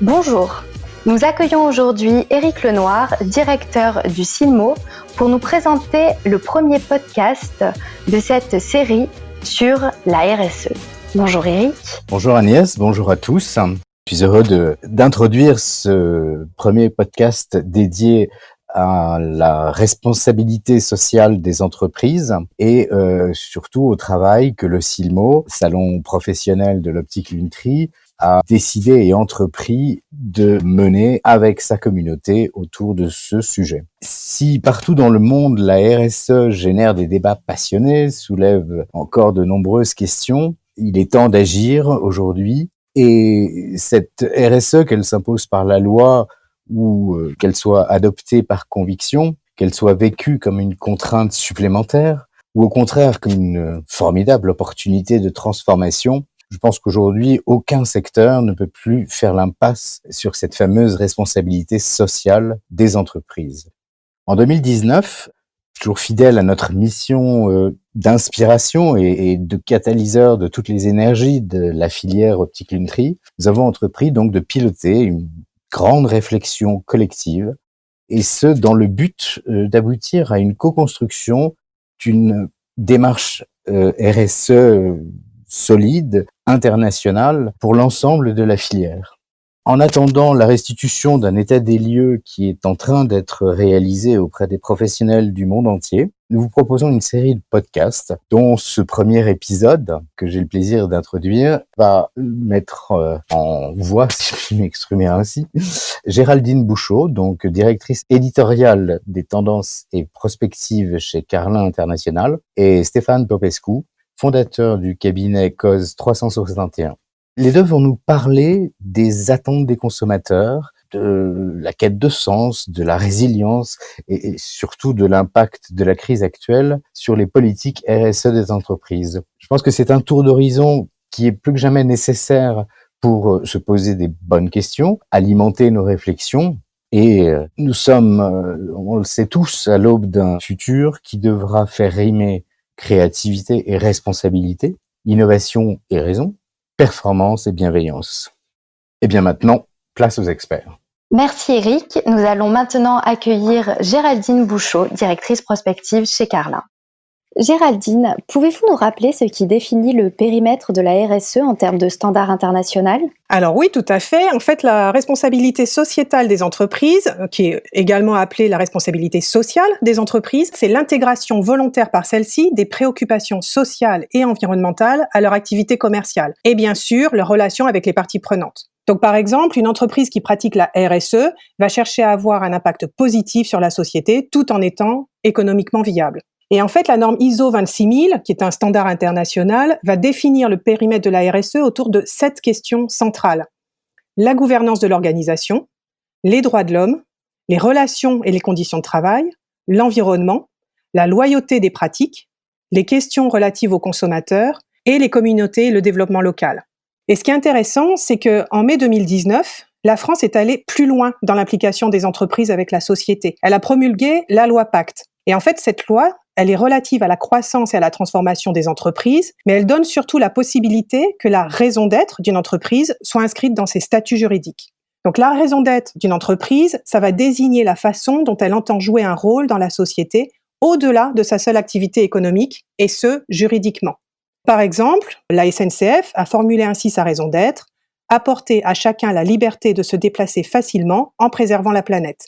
Bonjour, nous accueillons aujourd'hui Éric Lenoir, directeur du CILMO, pour nous présenter le premier podcast de cette série sur la RSE. Bonjour Éric. Bonjour Agnès, bonjour à tous. Je suis heureux d'introduire ce premier podcast dédié à la responsabilité sociale des entreprises et surtout au travail que le CILMO, Salon professionnel de l'optique lunetterie, a décidé et entrepris de mener avec sa communauté autour de ce sujet. Si partout dans le monde, la RSE génère des débats passionnés, soulève encore de nombreuses questions, il est temps d'agir aujourd'hui. Et cette RSE, qu'elle s'impose par la loi ou qu'elle soit adoptée par conviction, qu'elle soit vécue comme une contrainte supplémentaire ou au contraire comme une formidable opportunité de transformation, je pense qu'aujourd'hui, aucun secteur ne peut plus faire l'impasse sur cette fameuse responsabilité sociale des entreprises. En 2019, toujours fidèle à notre mission d'inspiration et de catalyseur de toutes les énergies de la filière optique lunetterie, nous avons entrepris donc de piloter une grande réflexion collective, et ce dans le but d'aboutir à une co-construction d'une démarche RSE solide, internationale, pour l'ensemble de la filière. En attendant la restitution d'un état des lieux qui est en train d'être réalisé auprès des professionnels du monde entier, nous vous proposons une série de podcasts dont ce premier épisode, que j'ai le plaisir d'introduire, va mettre en voix, si je puis m'exprimer ainsi, Géraldine Bouchot, donc directrice éditoriale des tendances et prospectives chez Carlin International, et Stéphane Popescu, fondateur du cabinet Cause 361. Les deux vont nous parler des attentes des consommateurs, de la quête de sens, de la résilience et surtout de l'impact de la crise actuelle sur les politiques RSE des entreprises. Je pense que c'est un tour d'horizon qui est plus que jamais nécessaire pour se poser des bonnes questions, alimenter nos réflexions. Et nous sommes, on le sait tous, à l'aube d'un futur qui devra faire rimer créativité et responsabilité, innovation et raison, performance et bienveillance. Et bien maintenant, place aux experts. Merci Éric. Nous allons maintenant accueillir Géraldine Bouchot, directrice prospective chez Carlin. Géraldine, pouvez-vous nous rappeler ce qui définit le périmètre de la RSE en termes de standards international ? Alors oui, tout à fait. En fait, la responsabilité sociétale des entreprises, qui est également appelée la responsabilité sociale des entreprises, c'est l'intégration volontaire par celles-ci des préoccupations sociales et environnementales à leur activité commerciale. Et bien sûr, leur relation avec les parties prenantes. Donc par exemple, une entreprise qui pratique la RSE va chercher à avoir un impact positif sur la société tout en étant économiquement viable. Et en fait, la norme ISO 26000, qui est un standard international, va définir le périmètre de la RSE autour de 7 questions centrales. La gouvernance de l'organisation, les droits de l'homme, les relations et les conditions de travail, l'environnement, la loyauté des pratiques, les questions relatives aux consommateurs et les communautés et le développement local. Et ce qui est intéressant, c'est qu'en mai 2019, la France est allée plus loin dans l'implication des entreprises avec la société. Elle a promulgué la loi Pacte. Et en fait, cette loi, elle est relative à la croissance et à la transformation des entreprises, mais elle donne surtout la possibilité que la raison d'être d'une entreprise soit inscrite dans ses statuts juridiques. Donc la raison d'être d'une entreprise, ça va désigner la façon dont elle entend jouer un rôle dans la société au-delà de sa seule activité économique, et ce, juridiquement. Par exemple, la SNCF a formulé ainsi sa raison d'être, apporter à chacun la liberté de se déplacer facilement en préservant la planète.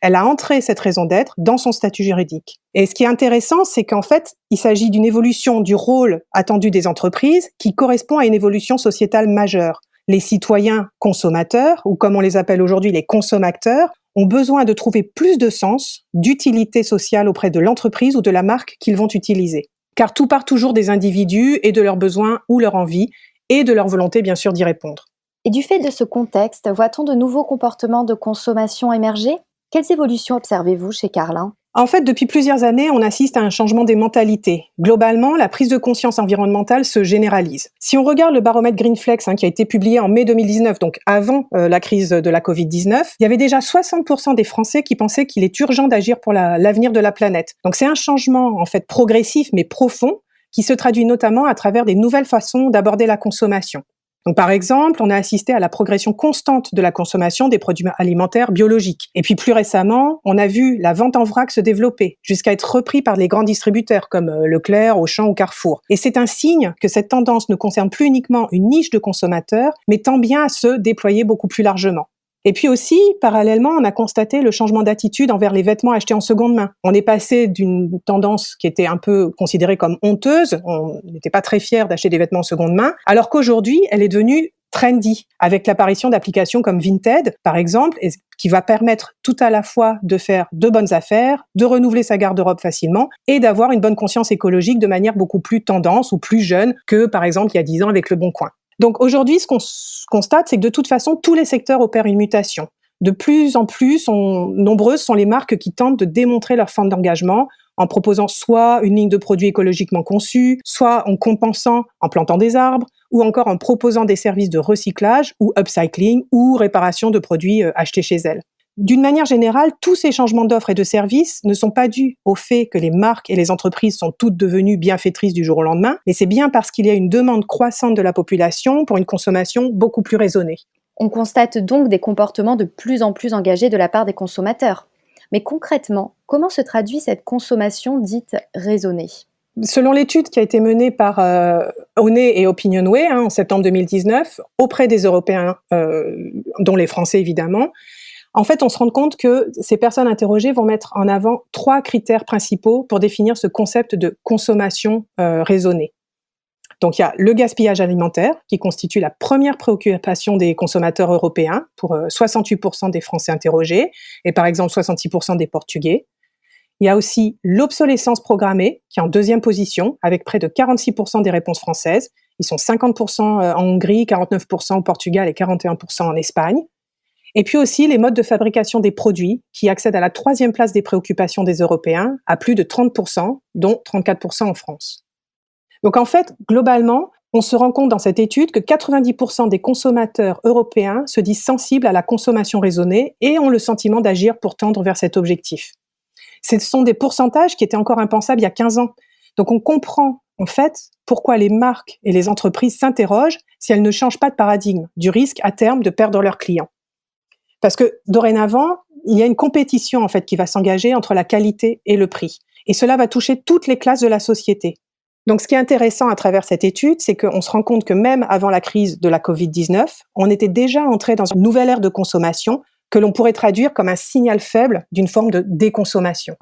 Elle a entré cette raison d'être dans son statut juridique. Et ce qui est intéressant, c'est qu'en fait, il s'agit d'une évolution du rôle attendu des entreprises qui correspond à une évolution sociétale majeure. Les citoyens consommateurs, ou comme on les appelle aujourd'hui les consommateurs, ont besoin de trouver plus de sens, d'utilité sociale auprès de l'entreprise ou de la marque qu'ils vont utiliser. Car tout part toujours des individus et de leurs besoins ou leurs envies, et de leur volonté bien sûr d'y répondre. Et du fait de ce contexte, voit-on de nouveaux comportements de consommation émerger ? Quelles évolutions observez-vous chez Carlin ? En fait, depuis plusieurs années, on assiste à un changement des mentalités. Globalement, la prise de conscience environnementale se généralise. Si on regarde le baromètre Greenflex, qui a été publié en mai 2019, donc avant la crise de la Covid-19, il y avait déjà 60% des Français qui pensaient qu'il est urgent d'agir pour l'avenir de la planète. Donc c'est un changement en fait progressif mais profond qui se traduit notamment à travers des nouvelles façons d'aborder la consommation. Donc, par exemple, on a assisté à la progression constante de la consommation des produits alimentaires biologiques. Et puis, plus récemment, on a vu la vente en vrac se développer, jusqu'à être repris par les grands distributeurs comme Leclerc, Auchan ou Carrefour. Et c'est un signe que cette tendance ne concerne plus uniquement une niche de consommateurs, mais tend bien à se déployer beaucoup plus largement. Et puis aussi, parallèlement, on a constaté le changement d'attitude envers les vêtements achetés en seconde main. On est passé d'une tendance qui était un peu considérée comme honteuse, on n'était pas très fiers d'acheter des vêtements en seconde main, alors qu'aujourd'hui, elle est devenue trendy, avec l'apparition d'applications comme Vinted, par exemple, qui va permettre tout à la fois de faire de bonnes affaires, de renouveler sa garde-robe facilement et d'avoir une bonne conscience écologique de manière beaucoup plus tendance ou plus jeune que, par exemple, il y a 10 ans avec Le Bon Coin. Donc aujourd'hui, ce qu'on constate, c'est que de toute façon, tous les secteurs opèrent une mutation. De plus en plus, nombreuses sont les marques qui tentent de démontrer leur forme d'engagement en proposant soit une ligne de produits écologiquement conçue, soit en compensant en plantant des arbres, ou encore en proposant des services de recyclage ou upcycling ou réparation de produits achetés chez elles. D'une manière générale, tous ces changements d'offres et de services ne sont pas dus au fait que les marques et les entreprises sont toutes devenues bienfaitrices du jour au lendemain, mais c'est bien parce qu'il y a une demande croissante de la population pour une consommation beaucoup plus raisonnée. On constate donc des comportements de plus en plus engagés de la part des consommateurs. Mais concrètement, comment se traduit cette consommation dite raisonnée ? Selon l'étude qui a été menée par Onet et Opinionway en septembre 2019, auprès des Européens, dont les Français évidemment, en fait, on se rend compte que ces personnes interrogées vont mettre en avant 3 critères principaux pour définir ce concept de consommation raisonnée. Donc, il y a le gaspillage alimentaire, qui constitue la première préoccupation des consommateurs européens, pour 68% des Français interrogés, et par exemple 66% des Portugais. Il y a aussi l'obsolescence programmée, qui est en deuxième position, avec près de 46% des réponses françaises. Ils sont 50% en Hongrie, 49% au Portugal et 41% en Espagne. Et puis aussi les modes de fabrication des produits qui accèdent à la 3e place des préoccupations des Européens, à plus de 30%, dont 34% en France. Donc en fait, globalement, on se rend compte dans cette étude que 90% des consommateurs européens se disent sensibles à la consommation raisonnée et ont le sentiment d'agir pour tendre vers cet objectif. Ce sont des pourcentages qui étaient encore impensables il y a 15 ans. Donc on comprend en fait pourquoi les marques et les entreprises s'interrogent si elles ne changent pas de paradigme, du risque à terme de perdre leurs clients. Parce que dorénavant, il y a une compétition en fait qui va s'engager entre la qualité et le prix. Et cela va toucher toutes les classes de la société. Donc ce qui est intéressant à travers cette étude, c'est qu'on se rend compte que même avant la crise de la Covid-19, on était déjà entré dans une nouvelle ère de consommation que l'on pourrait traduire comme un signal faible d'une forme de déconsommation.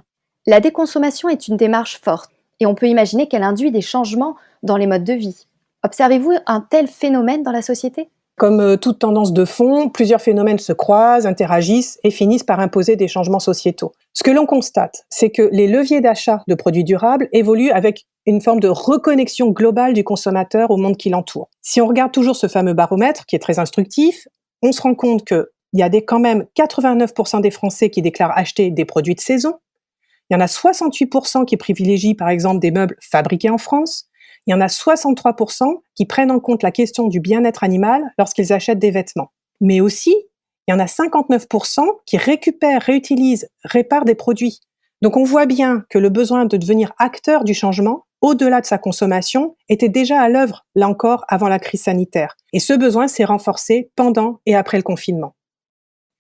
La déconsommation est une démarche forte et on peut imaginer qu'elle induit des changements dans les modes de vie. Observez-vous un tel phénomène dans la société ? Comme toute tendance de fond, plusieurs phénomènes se croisent, interagissent et finissent par imposer des changements sociétaux. Ce que l'on constate, c'est que les leviers d'achat de produits durables évoluent avec une forme de reconnexion globale du consommateur au monde qui l'entoure. Si on regarde toujours ce fameux baromètre, qui est très instructif, on se rend compte qu'il y a quand même 89% des Français qui déclarent acheter des produits de saison. Il y en a 68% qui privilégient par exemple des meubles fabriqués en France. Il y en a 63% qui prennent en compte la question du bien-être animal lorsqu'ils achètent des vêtements. Mais aussi, il y en a 59% qui récupèrent, réutilisent, réparent des produits. Donc on voit bien que le besoin de devenir acteur du changement, au-delà de sa consommation, était déjà à l'œuvre, là encore, avant la crise sanitaire. Et ce besoin s'est renforcé pendant et après le confinement.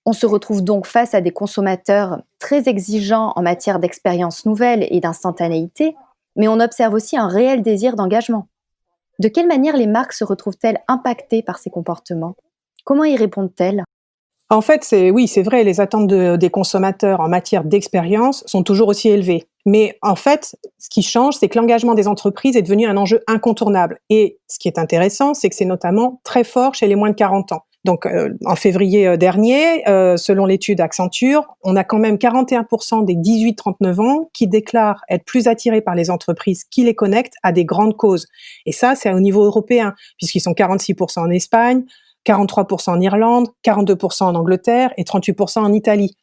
On se retrouve donc face à des consommateurs très exigeants en matière d'expériences nouvelles et d'instantanéité, mais on observe aussi un réel désir d'engagement. De quelle manière les marques se retrouvent-elles impactées par ces comportements ? Comment y répondent-elles ? En fait, c'est vrai, les attentes des consommateurs en matière d'expérience sont toujours aussi élevées. Mais en fait, ce qui change, c'est que l'engagement des entreprises est devenu un enjeu incontournable. Et ce qui est intéressant, c'est que c'est notamment très fort chez les moins de 40 ans. Donc, en février dernier, selon l'étude Accenture, on a quand même 41% des 18-39 ans qui déclarent être plus attirés par les entreprises qui les connectent à des grandes causes. Et ça, c'est au niveau européen, puisqu'ils sont 46% en Espagne, 43% en Irlande, 42% en Angleterre et 38% en Italie.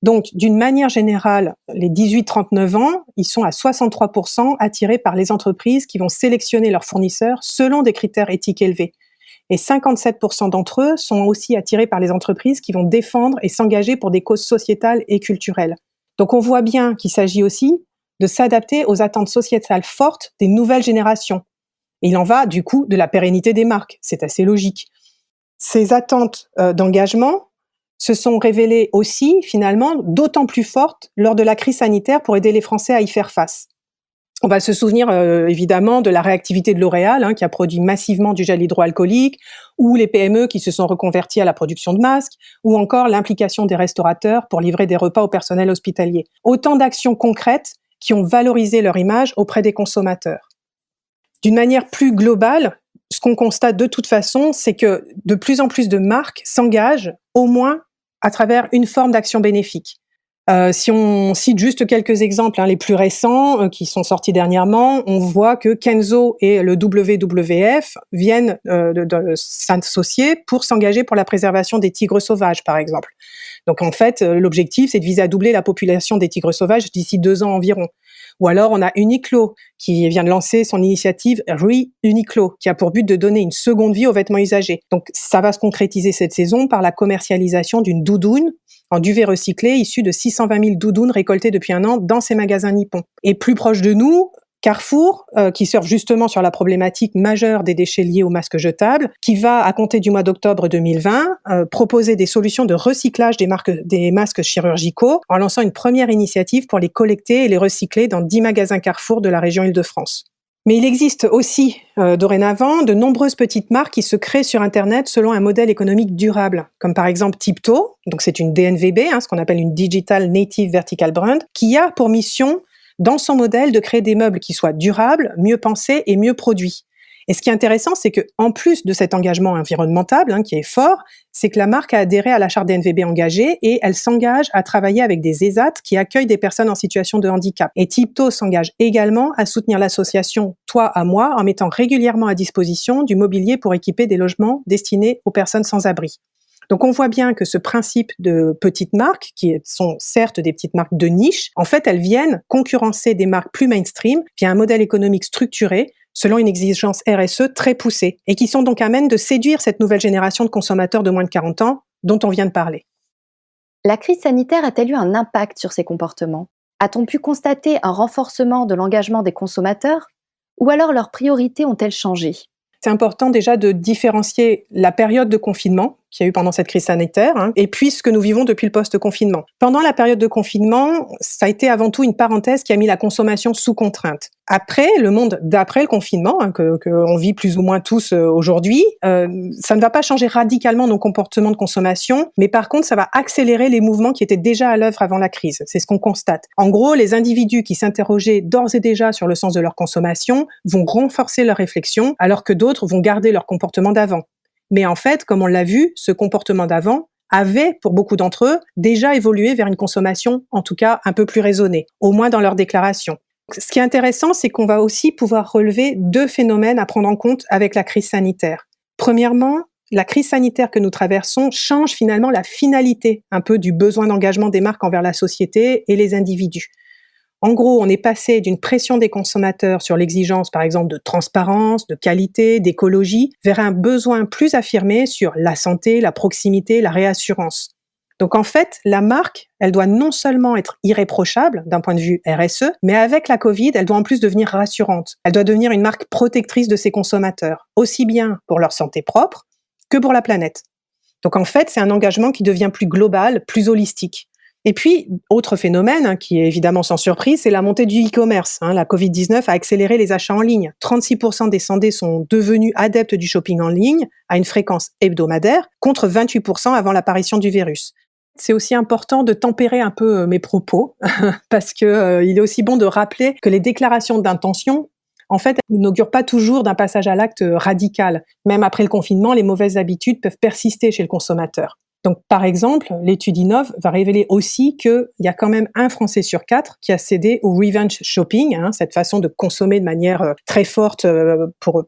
Donc, d'une manière générale, les 18-39 ans, ils sont à 63% attirés par les entreprises qui vont sélectionner leurs fournisseurs selon des critères éthiques élevés. Et 57% d'entre eux sont aussi attirés par les entreprises qui vont défendre et s'engager pour des causes sociétales et culturelles. Donc on voit bien qu'il s'agit aussi de s'adapter aux attentes sociétales fortes des nouvelles générations. Et il en va du coup de la pérennité des marques, c'est assez logique. Ces attentes d'engagement se sont révélées aussi finalement d'autant plus fortes lors de la crise sanitaire pour aider les Français à y faire face. On va se souvenir évidemment de la réactivité de L'Oréal, qui a produit massivement du gel hydroalcoolique, ou les PME qui se sont reconverties à la production de masques, ou encore l'implication des restaurateurs pour livrer des repas au personnel hospitalier. Autant d'actions concrètes qui ont valorisé leur image auprès des consommateurs. D'une manière plus globale, ce qu'on constate de toute façon, c'est que de plus en plus de marques s'engagent au moins à travers une forme d'action bénéfique. Si on cite juste quelques exemples, les plus récents qui sont sortis dernièrement, on voit que Kenzo et le WWF viennent de s'associer pour s'engager pour la préservation des tigres sauvages, par exemple. Donc en fait, l'objectif, c'est de viser à doubler la population des tigres sauvages d'ici 2 ans environ. Ou alors, on a Uniqlo qui vient de lancer son initiative Re-Uniqlo, qui a pour but de donner une seconde vie aux vêtements usagés. Donc, ça va se concrétiser cette saison par la commercialisation d'une doudoune en duvet recyclé issu de 620 000 doudounes récoltées depuis 1 an dans ces magasins nippons. Et plus proche de nous, Carrefour, qui surfe justement sur la problématique majeure des déchets liés aux masques jetables, qui va, à compter du mois d'octobre 2020, proposer des solutions de recyclage des masques chirurgicaux en lançant une première initiative pour les collecter et les recycler dans 10 magasins Carrefour de la région Île-de-France. Mais il existe aussi, dorénavant, de nombreuses petites marques qui se créent sur Internet selon un modèle économique durable, comme par exemple Tipto, donc c'est une DNVB, ce qu'on appelle une Digital Native Vertical Brand, qui a pour mission dans son modèle de créer des meubles qui soient durables, mieux pensés et mieux produits. Et ce qui est intéressant, c'est que en plus de cet engagement environnemental, qui est fort, c'est que la marque a adhéré à la charte DNVB engagée et elle s'engage à travailler avec des ESAT qui accueillent des personnes en situation de handicap. Et Tipto s'engage également à soutenir l'association Toi à moi en mettant régulièrement à disposition du mobilier pour équiper des logements destinés aux personnes sans abri. Donc on voit bien que ce principe de petites marques, qui sont certes des petites marques de niche, en fait elles viennent concurrencer des marques plus mainstream via un modèle économique structuré selon une exigence RSE très poussée, et qui sont donc à même de séduire cette nouvelle génération de consommateurs de moins de 40 ans dont on vient de parler. La crise sanitaire a-t-elle eu un impact sur ces comportements ? A-t-on pu constater un renforcement de l'engagement des consommateurs ? Ou alors leurs priorités ont-elles changé ? C'est important déjà de différencier la période de confinement qu'il y a eu pendant cette crise sanitaire, et puis ce que nous vivons depuis le post-confinement. Pendant la période de confinement, ça a été avant tout une parenthèse qui a mis la consommation sous contrainte. Après, le monde d'après le confinement, que on vit plus ou moins tous aujourd'hui, ça ne va pas changer radicalement nos comportements de consommation, mais par contre, ça va accélérer les mouvements qui étaient déjà à l'œuvre avant la crise. C'est ce qu'on constate. En gros, les individus qui s'interrogeaient d'ores et déjà sur le sens de leur consommation vont renforcer leur réflexion, alors que d'autres vont garder leur comportement d'avant. Mais en fait, comme on l'a vu, ce comportement d'avant avait, pour beaucoup d'entre eux, déjà évolué vers une consommation, en tout cas, un peu plus raisonnée, au moins dans leurs déclarations. Ce qui est intéressant, c'est qu'on va aussi pouvoir relever 2 phénomènes à prendre en compte avec la crise sanitaire. Premièrement, la crise sanitaire que nous traversons change finalement la finalité un peu du besoin d'engagement des marques envers la société et les individus. En gros, on est passé d'une pression des consommateurs sur l'exigence, par exemple, de transparence, de qualité, d'écologie, vers un besoin plus affirmé sur la santé, la proximité, la réassurance. Donc en fait, la marque, elle doit non seulement être irréprochable d'un point de vue RSE, mais avec la Covid, elle doit en plus devenir rassurante. Elle doit devenir une marque protectrice de ses consommateurs, aussi bien pour leur santé propre que pour la planète. Donc en fait, c'est un engagement qui devient plus global, plus holistique. Et puis, autre phénomène qui est évidemment sans surprise, c'est la montée du e-commerce. La Covid-19 a accéléré les achats en ligne. 36% des sondés sont devenus adeptes du shopping en ligne à une fréquence hebdomadaire, contre 28% avant l'apparition du virus. C'est aussi important de tempérer un peu mes propos, parce que il est aussi bon de rappeler que les déclarations d'intention, en fait, elles n'augurent pas toujours d'un passage à l'acte radical. Même après le confinement, les mauvaises habitudes peuvent persister chez le consommateur. Donc, par exemple, l'étude Innov va révéler aussi qu'il y a quand même 1 Français sur 4 qui a cédé au revenge shopping, cette façon de consommer de manière très forte pour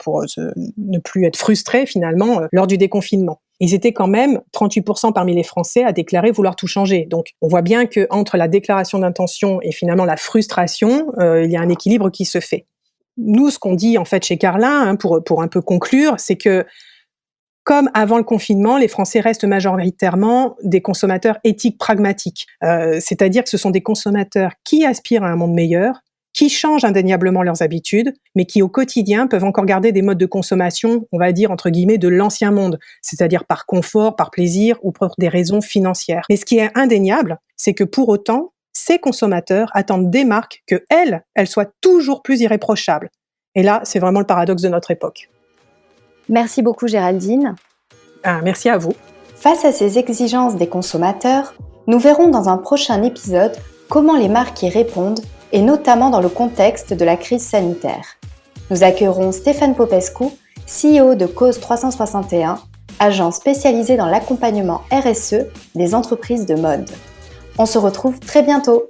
ne plus être frustré finalement lors du déconfinement. Ils étaient quand même 38% parmi les Français à déclarer vouloir tout changer. Donc, on voit bien qu'entre la déclaration d'intention et finalement la frustration, il y a un équilibre qui se fait. Nous, ce qu'on dit en fait chez Carlin, pour un peu conclure, c'est que comme avant le confinement, les Français restent majoritairement des consommateurs éthiques pragmatiques. C'est-à-dire que ce sont des consommateurs qui aspirent à un monde meilleur, qui changent indéniablement leurs habitudes, mais qui au quotidien peuvent encore garder des modes de consommation, on va dire entre guillemets, de l'ancien monde, c'est-à-dire par confort, par plaisir ou pour des raisons financières. Mais ce qui est indéniable, c'est que pour autant, ces consommateurs attendent des marques que elles soient toujours plus irréprochables. Et là, c'est vraiment le paradoxe de notre époque. Merci beaucoup Géraldine. Merci à vous. Face à ces exigences des consommateurs, nous verrons dans un prochain épisode comment les marques y répondent, et notamment dans le contexte de la crise sanitaire. Nous accueillerons Stéphane Popescu, CEO de Cause 361, agence spécialisée dans l'accompagnement RSE des entreprises de mode. On se retrouve très bientôt.